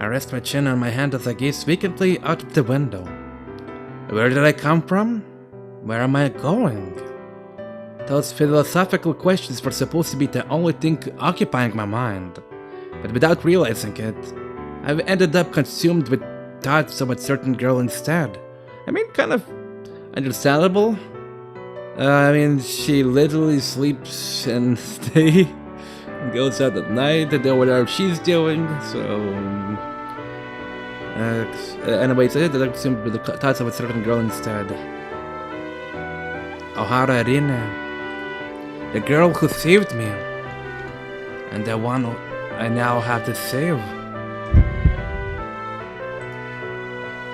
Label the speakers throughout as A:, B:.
A: I rest my chin on my hand as I gaze vacantly out of the window. Where did I come from? Where am I going? Those philosophical questions were supposed to be the only thing occupying my mind, but without realizing it, I've ended up consumed with thoughts of a certain girl instead. I mean, kind of understandable. She literally sleeps and stays, goes out at night and do whatever she's doing, so... anyways, I ended up consumed with the thoughts of a certain girl instead. Ohara Rinne. The girl who saved me. And the one I now have to save.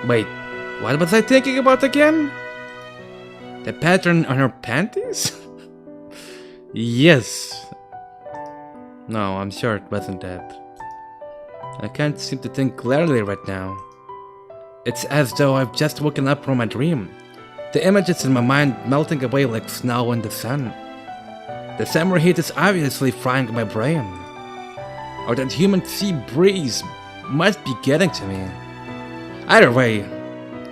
A: Wait, what was I thinking about again? The pattern on her panties? Yes. No, I'm sure it wasn't that. I can't seem to think clearly right now. It's as though I've just woken up from a dream. The images in my mind melting away like snow in the sun. The summer heat is obviously frying my brain. Or that humid sea breeze must be getting to me. Either way,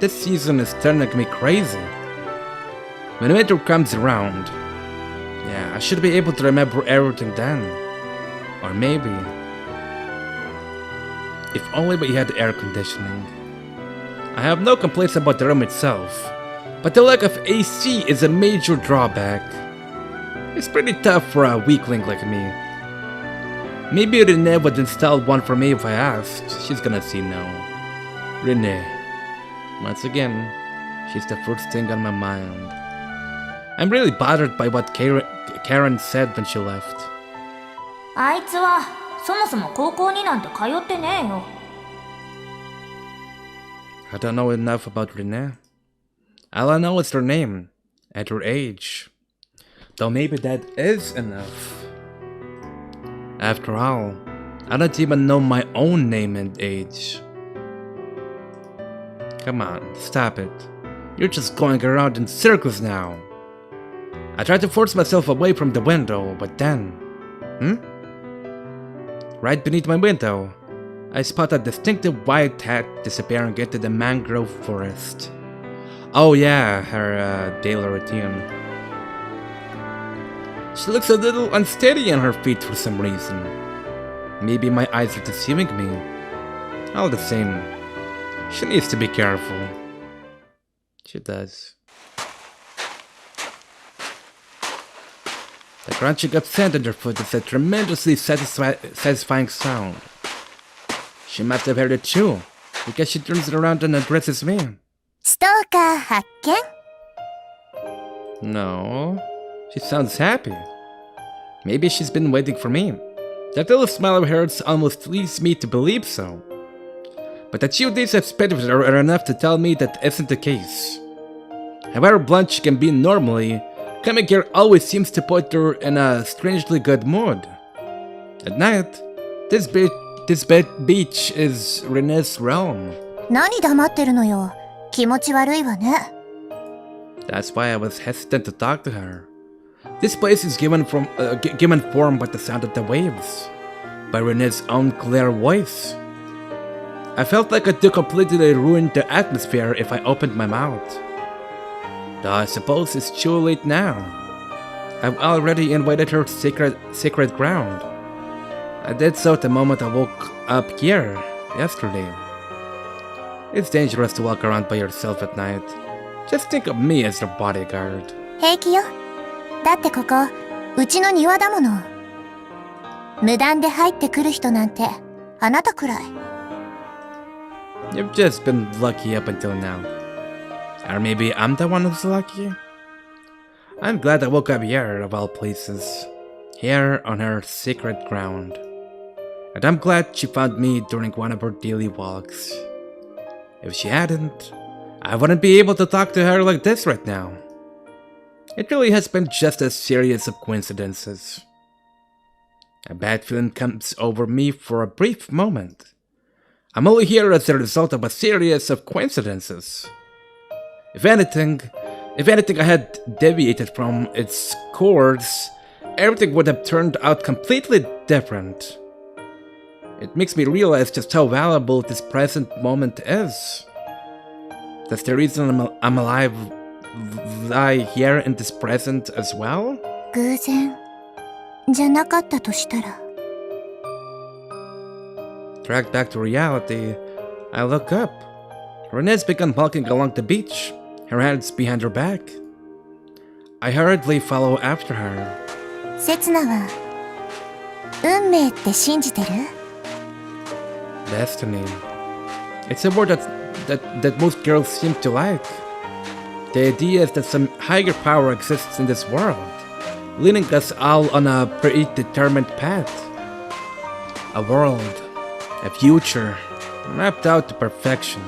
A: this season is turning me crazy. When winter comes around, yeah, I should be able to remember everything then. Or maybe... if only we had air conditioning. I have no complaints about the room itself, but the lack of AC is a major drawback. It's pretty tough for a weakling like me. Maybe Rinne would install one for me if I asked. She's gonna say no. Rinne. Once again, she's the first thing on my mind. I'm really bothered by what Karen said when she left.
B: あいつはそもそも高校になんて通ってねえよ。
A: I don't know enough about Rinne. All I know is her name and her age. Though maybe that is enough. After all, I don't even know my own name and age. Come on, stop it. You're just going around in circles now. I tried to force myself away from the window, but then... Right beneath my window, I spot a distinctive white hat disappearing into the mangrove forest. Oh yeah, her daily routine. She looks a little unsteady on her feet for some reason. Maybe my eyes are deceiving me. All the same, she needs to be careful. She does. The crunching of sand underfoot is a tremendously satisfying sound. She must have heard it too, because she turns around and addresses me.
B: Stalker 発見?
A: No, she sounds happy. Maybe she's been waiting for me. That little smile of hers almost leads me to believe so. But the few days I've spent with her are enough to tell me that isn't the case. However blunt she can be normally, coming here always seems to put her in a strangely good mood. At night, this beach is Rinne's realm.
B: 何黙ってるのよ。気持ち悪いわね。
A: That's why I was hesitant to talk to her. This place is given form by the sound of the waves, by Rinne's own clear voice. I felt like I'd completely ruin the atmosphere if I opened my mouth. Though I suppose it's too late now. I've already invaded her sacred ground. I did so the moment I woke up here, yesterday. It's dangerous to walk around by yourself at night. Just think of me as your bodyguard.
B: 平気よ。だってここ、うちの庭だもの。無断で入ってくる人なんて、あなたくらい。
A: You've just been lucky up until now. Or maybe I'm the one who's lucky? I'm glad I woke up here, of all places. Here on her sacred ground. And I'm glad she found me during one of her daily walks. If she hadn't, I wouldn't be able to talk to her like this right now. It really has been just a series of coincidences. A bad feeling comes over me for a brief moment. I'm only here as a result of a series of coincidences. If anything I had deviated from its course, everything would have turned out completely different. It makes me realize just how valuable this present moment is. Does the reason I'm alive lie here in this present as well?
B: 偶然じゃなかったとしたら。
A: Dragged back to reality, I look up. Rinne's begun walking along the beach, her hands behind her back. I hurriedly follow after her.
B: セツナは運命って信じてる？
A: Destiny. It's a word that most girls seem to like. The idea is that some higher power exists in this world, leading us all on a predetermined path. A world, a future, mapped out to perfection.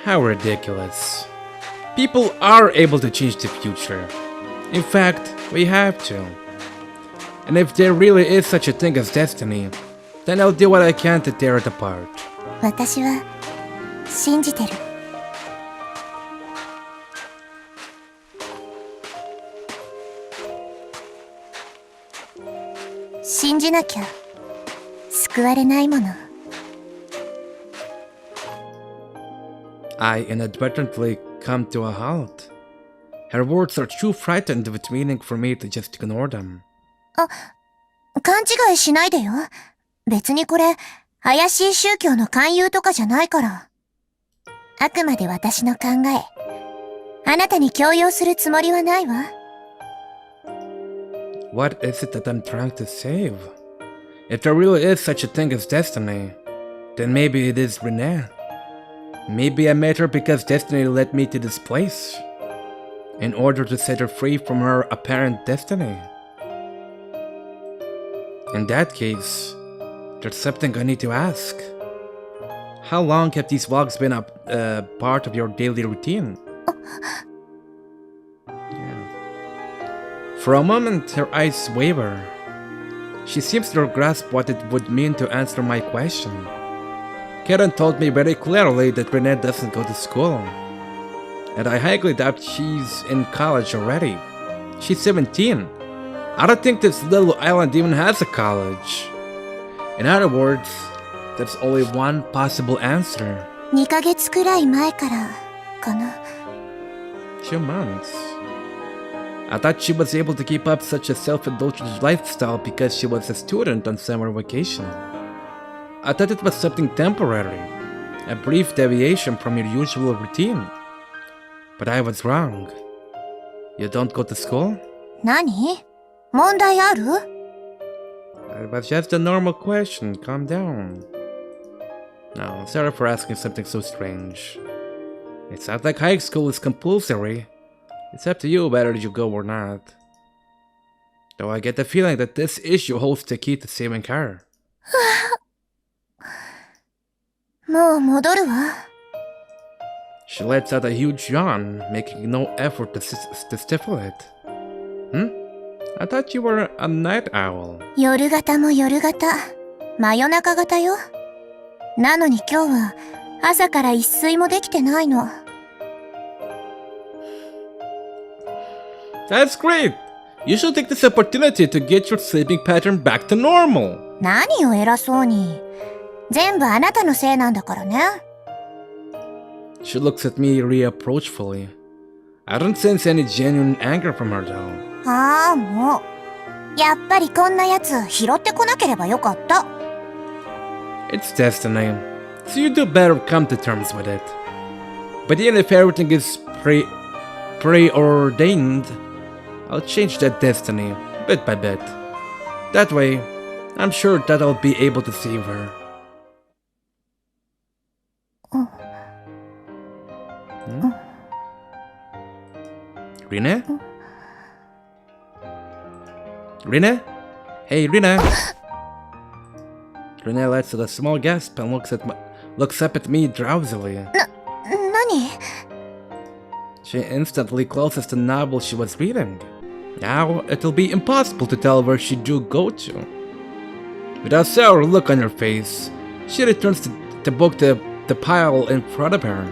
A: How ridiculous. People are able to change the future. In fact, we have to. And if there really is such a thing as destiny, then I'll do what I can to tear it apart.
B: 私は信じてる。信じなきゃ救われないもの。
A: I inadvertently come to a halt. Her words are too frightened with meaning for me to just ignore them.
B: 勘違いしないでよ。別にこれ、怪しい宗教の勧誘とかじゃないから。あくまで私の考え。あなたに強要するつもりはないわ。
A: What is it that I'm trying to save? If there really is such a thing as destiny, then maybe it is Rinne. Maybe I met her because destiny led me to this place, in order to set her free from her apparent destiny. In that case, there's something I need to ask. How long have these walks been a part of your daily routine? For a moment, her eyes waver. She seems to grasp what it would mean to answer my question. Karen told me very clearly that Rinne doesn't go to school. And I highly doubt she's in college already. She's 17. I don't think this little island even has a college. In other words, there's only one possible answer.
B: 2ヶ月くらい前からかな。
A: 2 months. I thought she was able to keep up such a self-indulgent lifestyle because she was a student on summer vacation. I thought it was something temporary, a brief deviation from your usual routine. But I was wrong. You don't go to school?
B: 何？問題ある？
A: It was just a normal question. Calm down. No, sorry for asking something so strange. It's not like high school is compulsory. It's up to you whether you go or not. Though I get the feeling that this issue holds the key to saving her.
B: もう戻るわ。
A: She lets out a huge yawn, making no effort to stifle it. I thought you were a night owl.
B: 夜型も夜型。真夜中型よ。なのに今日は朝から一睡もできてないの。
A: That's great! You should take this opportunity to get your sleeping pattern back to normal.
B: 何よ偉そうに。全部あなたのせいなんだからね。
A: She looks at me reapproachfully. I don't sense any genuine anger from her though.
B: ああ、もう。やっぱりこんなやつ拾ってこなければよかった。
A: It's destiny, so you do better come to terms with it. But even if everything is preordained, I'll change that destiny, bit by bit. That way, I'm sure that I'll be able to save her. Rinne? Rinne? Hey, Rinne! Rinne lets out a small gasp and looks up at me drowsily.
B: 何？
A: She instantly closes the novel she was reading. Now it'll be impossible to tell where she do go to. With a sour look on her face, she returns the book to the pile in front of her.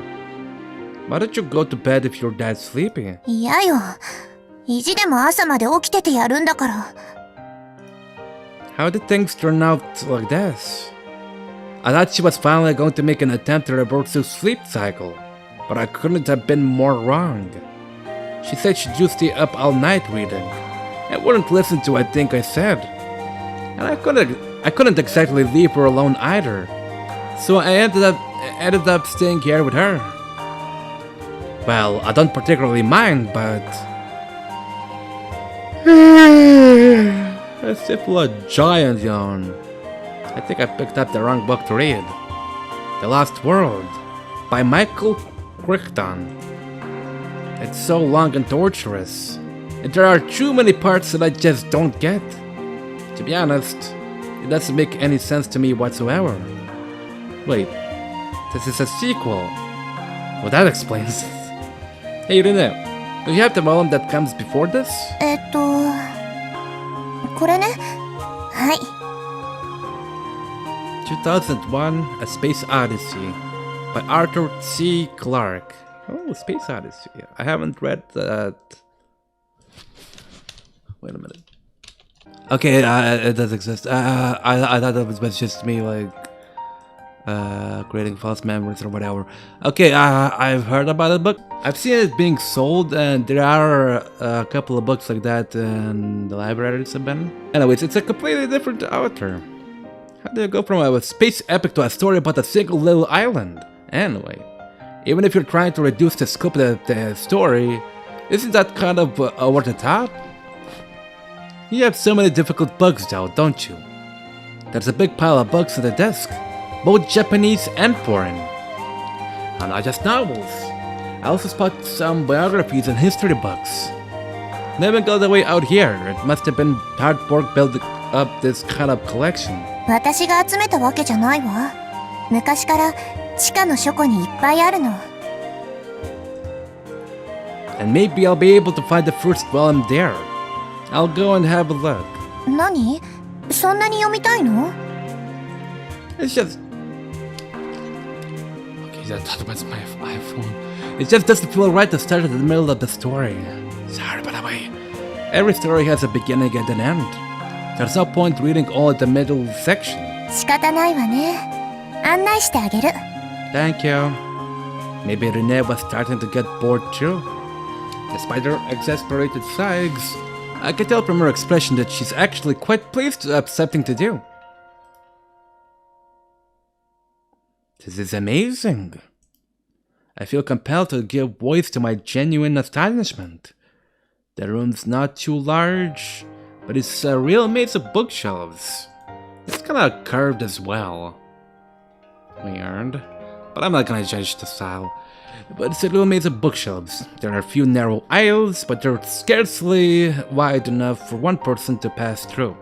A: Why don't you go to bed if you're that sleepy?
B: いやよ。意地でも朝まで起きててやるんだから。
A: How did things turn out like this? I thought she was finally going to make an attempt to reverse her sleep cycle, but I couldn't have been more wrong. She said she'd just stay up all night reading, and wouldn't listen to a thing I said. And I couldn't exactly leave her alone either, so I ended up staying here with her. Well, I don't particularly mind, but I stifle a giant yawn. I think I picked up the wrong book to read. The Lost World by Michael Crichton. It's so long and torturous, and there are too many parts that I just don't get. To be honest, it doesn't make any sense to me whatsoever. Wait, this is a sequel. Well, that explains it. Hey Rinne, do you have the volume that comes before this?
B: これね。はい。
A: 2001 A Space Odyssey by Arthur C. Clarke. Oh, Space Odyssey. I haven't read that. Wait a minute. Okay, it does exist. I thought it was just me, like, creating false memories or whatever. Okay, I've heard about the book. I've seen it being sold, and there are a couple of books like that in the libraries I've been. Anyways, it's a completely different author. How do you go from a space epic to a story about a single little island? Anyway, even if you're trying to reduce the scope of the story, isn't that kind of over the top? You have so many difficult books though, don't you? There's a big pile of books on the desk, both Japanese and foreign. And not just novels. I also spot some biographies and history books. Living all the way out here, it must have been hard work building up this kind of collection.
B: 私が集めたわけじゃないわ。昔から地下の書庫にいっぱいあるの。
A: And maybe I'll be able to find the first volume there. I'll go and have a look.
B: 何？そんなに読みたいの？
A: It's just... Okay, that was my iPhone. It just doesn't feel right to start at the middle of the story. Sorry, by the way. Every story has a beginning and an end. There's no point reading all at the middle section.
B: 仕方ないわね。案内してあげる。
A: Thank you. Maybe Rinne was starting to get bored too. Despite her exasperated sighs, I can tell from her expression that she's actually quite pleased to have something to do. This is amazing. I feel compelled to give voice to my genuine astonishment. The room's not too large, but it's a real maze of bookshelves. It's kinda curved as well. Weird. But I'm not gonna judge the style. But it's a real maze of bookshelves. There are a few narrow aisles, but they're scarcely wide enough for one person to pass through.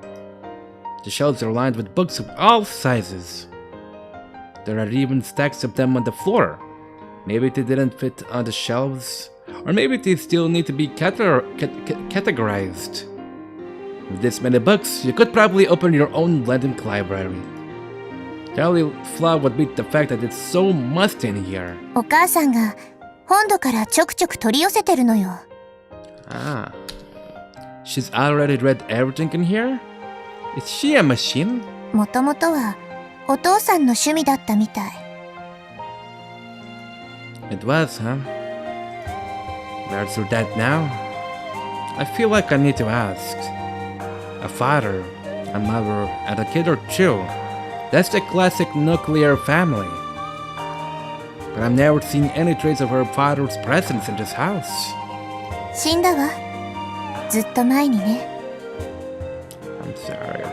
A: The shelves are lined with books of all sizes. There are even stacks of them on the floor. Maybe they didn't fit on the shelves, or maybe they still need to be categorized. With this many books, you could probably open your own lending library. The only flaw would be the fact that it's so musty in here.
B: お母さんが本土からちょくちょく取り寄せてるのよ。
A: Ah. She's already read everything in here? Is she a machine?
B: もともとはお父さんの趣味だったみたい。
A: It was, huh? Where's your dad now? I feel like I need to ask. A father, a mother, and a kid or two. That's the classic nuclear family. But I've never seen any trace of her father's presence in this house.
B: 死んだわ。ずっと前にね。
A: I'm sorry to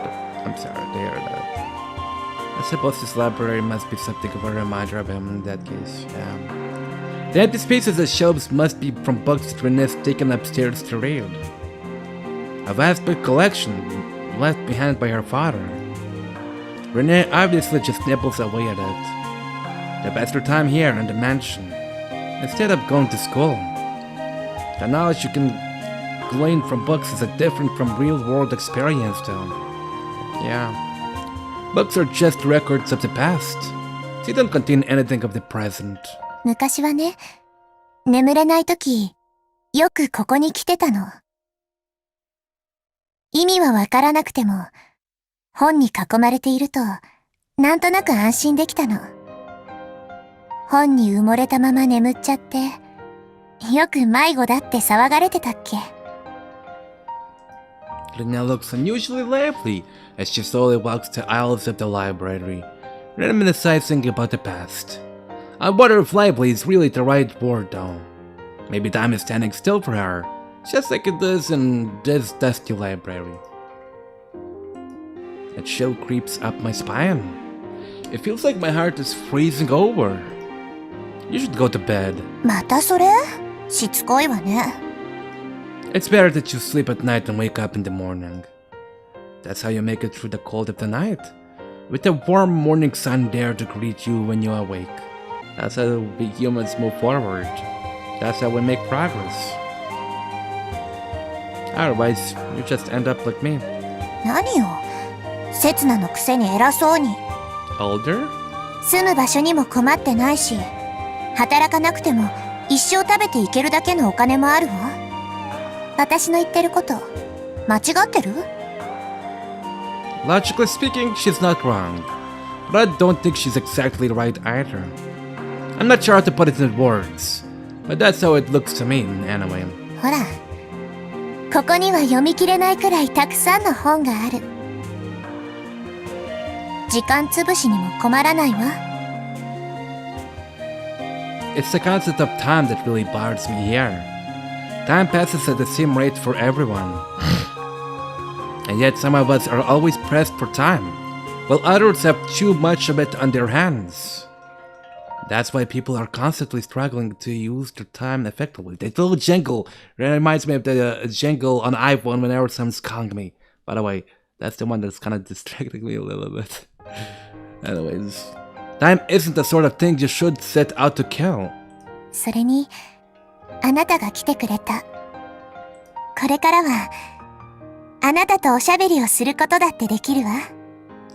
A: hear that. I suppose this library must be something of a reminder of him in that case, yeah. The empty spaces and shelves must be from books that Rinne's taken upstairs to read. A vast book collection left behind by her father. Rinne obviously just nibbles away at it. The best her time here in the mansion, instead of going to school. The knowledge you can glean from books is different from real-world experience, though. Yeah. Books are just records of the past. They don't contain anything of the present.
B: 昔はね、眠れないとき、よくここに来てたの。意味はわからなくても、本に囲まれているとなんとなく安心できたの。本に埋もれたまま眠っちゃって、よく迷子だって騒がれてたっけ。
A: Rinne looks unusually lively as she slowly walks the aisles of the library, reminiscing about the past. I wonder if lively is really the right word though. Maybe time is standing still for her, just like it does in this dusty library. A chill creeps up my spine. It feels like my heart is freezing over. You should go to bed.
B: またそれ？しつこいわね。
A: It's better that you sleep at night and wake up in the morning. That's how you make it through the cold of the night, with the warm morning sun there to greet you when you awake. That's how we humans move forward. That's how we make progress. Otherwise, you just end up like me.
B: 何よ。せつなのくせに偉そうに。
A: Older?
B: 住む場所にも困ってないし、働かなくても一生食べていけるだけのお金もあるわ。私の言ってること間違ってる？
A: Logically speaking, she's not wrong, but I don't think she's exactly right either. I'm not sure how to put it in words, but that's how it looks to me anyway.
B: ほら、ここには読み切れないくらいたくさんの本がある。時間つぶしにも困らないわ。
A: It's the concept of time that really bothers me here. Time passes at the same rate for everyone. And yet some of us are always pressed for time, while others have too much of it on their hands. That's why people are constantly struggling to use their time effectively. The little jingle reminds me of the jingle on iPhone whenever someone's calling me. By the way, that's the one that's kind of distracting me a little bit. Anyways, time isn't the sort of thing you should set out to kill.
B: それに、あなたが来てくれた。これからは、あなたとおしゃべりをすることだってできるわ。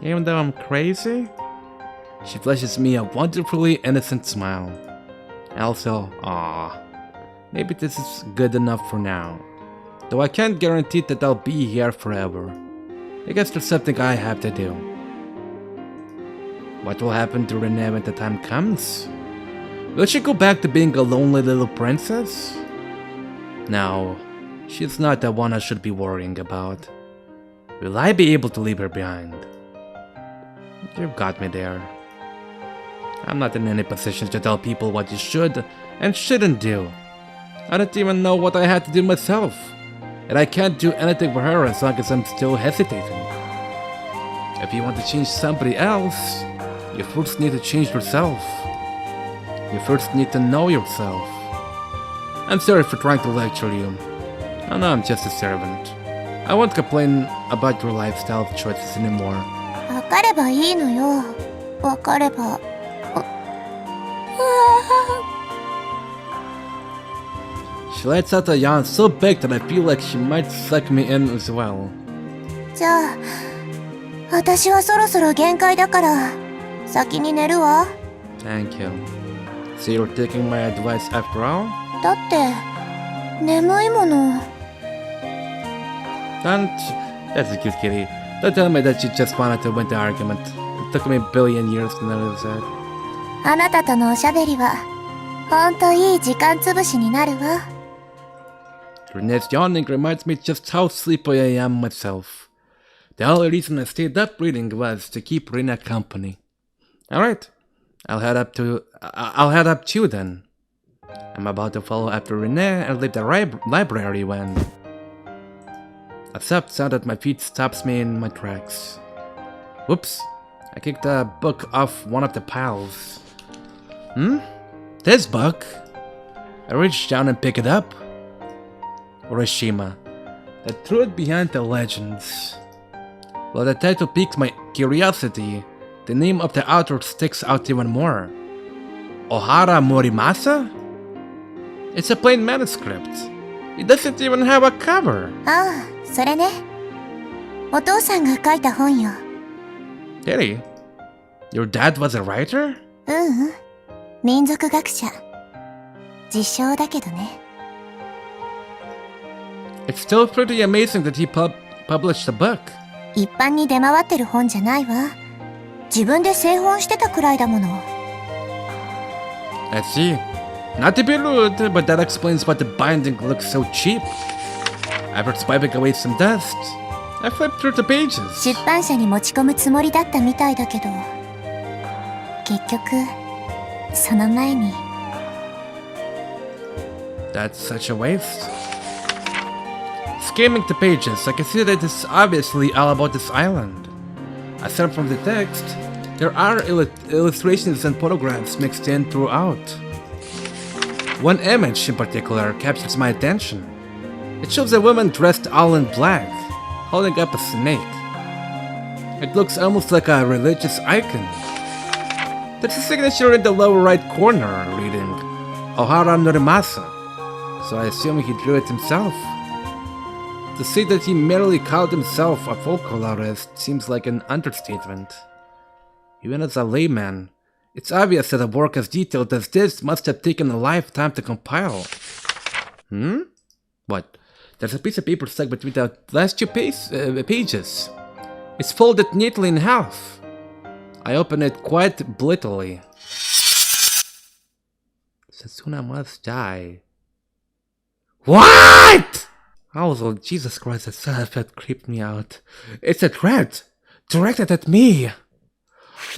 A: Even though I'm crazy? She flashes me a wonderfully innocent smile. Also, maybe this is good enough for now. Though I can't guarantee that I'll be here forever. I guess there's something I have to do. What will happen to Rinne when the time comes? Will she go back to being a lonely little princess? No, she's not the one I should be worrying about. Will I be able to leave her behind? You've got me there. I'm not in any position to tell people what you should and shouldn't do. I don't even know what I had to do myself, and I can't do anything for her as long as I'm still hesitating. If you want to change somebody else, you first need to change yourself. You first need to know yourself. I'm sorry for trying to lecture you. I know I'm just a servant. I won't complain about your lifestyle choices anymore.
B: わかればいいのよ。わかれば。
A: She lets out a yawn so big that I feel like she might suck me in as well.
B: じゃあ、私はそろそろ限界だから、先に寝るわ。
A: Thank you. So you're taking my advice after all?
B: だって、眠いもの。
A: That's a cute kitty. Don't tell me that you just wanted to win the argument. It took me a billion years to notice that.
B: あなたとのおしゃべりは、ほんといい時間つぶしになるわ。
A: Rinne's yawning reminds me just how sleepy I am myself. The only reason I stayed up reading was to keep Rinne company. Alright, I'll head up too then. I'm about to follow after Rinne and leave the library when... A soft sound at my feet stops me in my tracks. Whoops, I kicked a book off one of the piles. This book? I reach down and pick it up. Urashima, the truth behind the legends. While the title piques my curiosity, the name of the author sticks out even more. Ohara Morimasa? It's a plain manuscript. It doesn't even have a cover.
B: ああ、それね。お父さんが書いた本よ。
A: Kitty, your dad was a writer?
B: 民族学者。自称だけどね。
A: It's still pretty amazing that he published a book.
B: 一般に出回ってる本じゃないわ。自分で製本してたくらいだもの。
A: I see. Not to be rude, but that explains why the binding looks so cheap. After swiping away some dust, I flipped through the pages.
B: 出版社に持ち込むつもりだったみたいだけど、結局、その前に。
A: That's such a waste. Skimming the pages, I can see that it's obviously all about this island. Aside from the text, there are illustrations and photographs mixed in throughout. One image in particular captures my attention. It shows a woman dressed all in black, holding up a snake. It looks almost like a religious icon. There's a signature in the lower right corner reading Ohara Norimasa, so I assume he drew it himself. To say that he merely called himself a folk colorist seems like an understatement. Even as a layman, it's obvious that a work as detailed as this must have taken a lifetime to compile. What? There's a piece of paper stuck between the last two pages. It's folded neatly in half. I open it quite blittily. Setsuna must die. What?! Oh, Jesus Christ, that creeped me out. It's a threat! Directed at me! You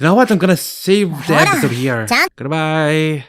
A: know what? I'm gonna save the episode here. Goodbye!